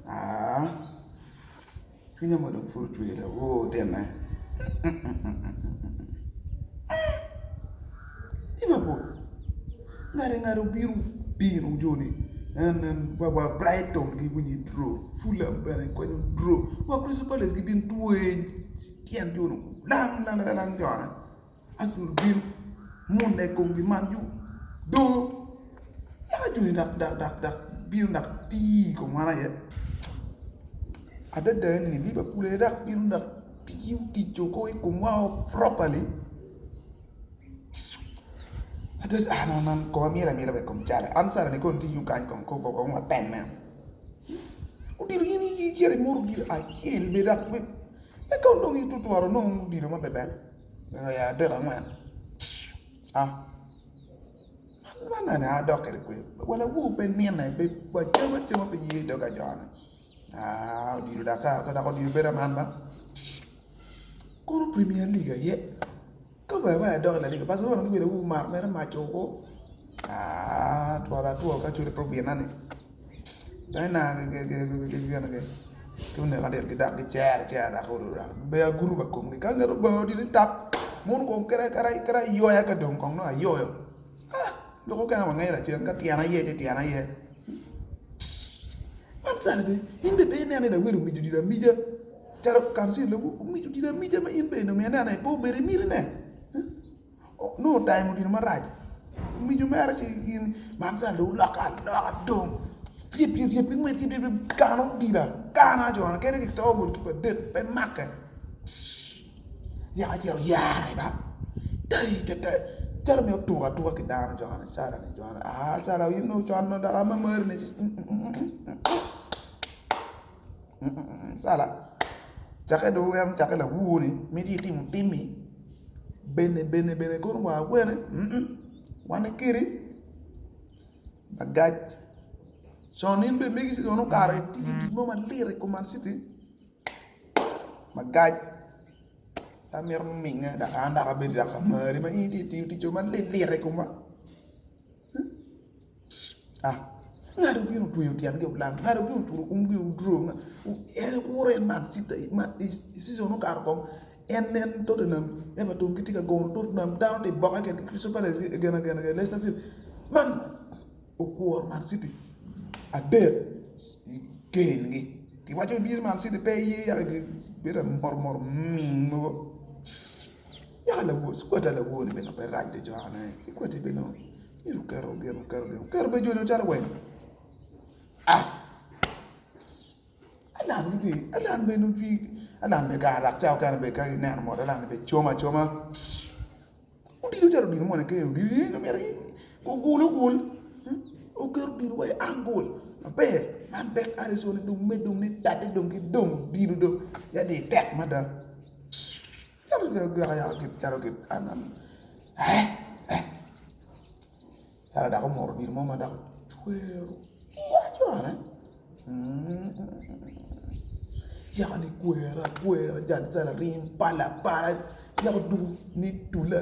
Ah, finya mo dum furu tuye da wo tema. Liverpool. Ngare biru joni. And baba Brighton gi bunyi draw. Fulham bere ko ñu draw. Wa Crystal Palace gi bin tuwe kian jono. Lang jona. Asul bin mun ne ko gi man ju. Do ya joni dak biru dak ti ko mana ya. Ada dan ni Liverpool dak biru dak ti joko ko wow properly. Ada anan ko mira be kom chale ansara ni kon ti yu kan kon ko wa ten me udi ni jere mur di a kiel be dak be e ko do ngi tutu waro no di no ma bebe ya de la man mana na dok ke ko wala wu be ni na be ba chama be yi do ga jona di Dakar ko da ko di be man ba ko Premier League ye ko ba dog la liga paso no ngi wu mar mera macho ko tua ka chure proviena ni dai na ke ko ne ka del ki dak di cer da ko ra be ya guru ba ko ngi ka ngaro ba di tap mon ko kera yo ya ka dong kong no yo lo ko kana ngai la chen ka tiana ye man sa be imbe be ne da wiru mi judi da mija cara kansi lo mi judi da mija ma imbe no me na po bere mir ne no time di maraj mi ju mera ci man sa lu la ka dong tip mi tip kanu dira kana joan kene ki tobul ki de pe makka ya ba dai tar me tuwa ki dan joan sara ni joan sara you know joan no da ma mer ne sala jake do yam jake la wuni mi di timi bene kon wa wene wane kiri bagaj sonin be megi sono kare ti mo ma lire ko Man City bagaj tamir minga da anda ka be da ka mari ma ti cuma lire ko ma ngaro bino tuyo tian ge blanc ngaro bino turu umgi udro ene ko ren Man City ma sono kar ko enen Tottenham Everton kitika gon Tottenham down the boka ke Crystal Palace again Leicester City man okuor Man City ade gain ngi ti wacho bir Man City pe ye ya ge bera mor mingo ya la wo squad la wo ni be no per rag de jona ki ko te be no iru karo be jona chara wen alan be no ji alan be garak chao kan be ka ne mo alan be choma udi do jaro di mo ne ke udi no meri ko gul o ker di way angol be man be Arizona dum medum ni tade dum ki dum di do ya de tek mada ya ki jaro ki anan sara da ko mor di mo ma da chuero ya jona yani kuera jal sala rim pala ya du ni tula